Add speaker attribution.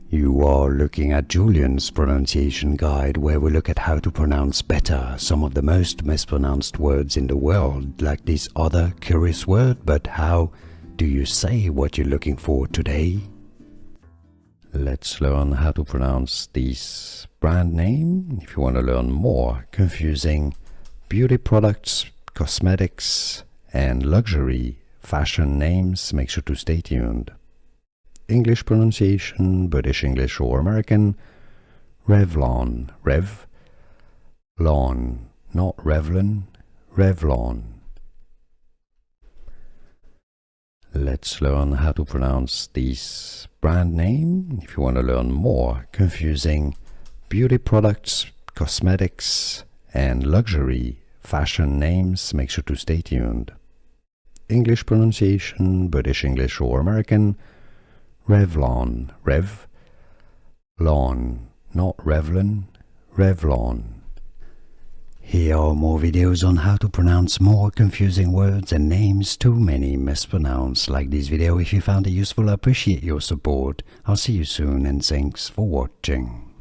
Speaker 1: You are looking at Julian's pronunciation guide, where we look at how to pronounce better some of the most mispronounced words in the world, like this other curious word. But how do you say what you're looking for today? Let's learn how to pronounce this brand name. If you want to learn more confusing beauty products, cosmetics, and luxury fashion names, make sure to stay tuned. English pronunciation, British English or American. Revlon, Revlon, not Revlon, Revlon. Let's learn how to pronounce this brand name. If you want to learn more confusing beauty products, cosmetics, and luxury fashion names, make sure to stay tuned. English pronunciation, British English or American. Revlon, Revlon, not Revlon, Revlon. Here are more videos on how to pronounce more confusing words and names too many mispronounced. Like this video if you found it useful. I appreciate your support. I'll see you soon and thanks for watching.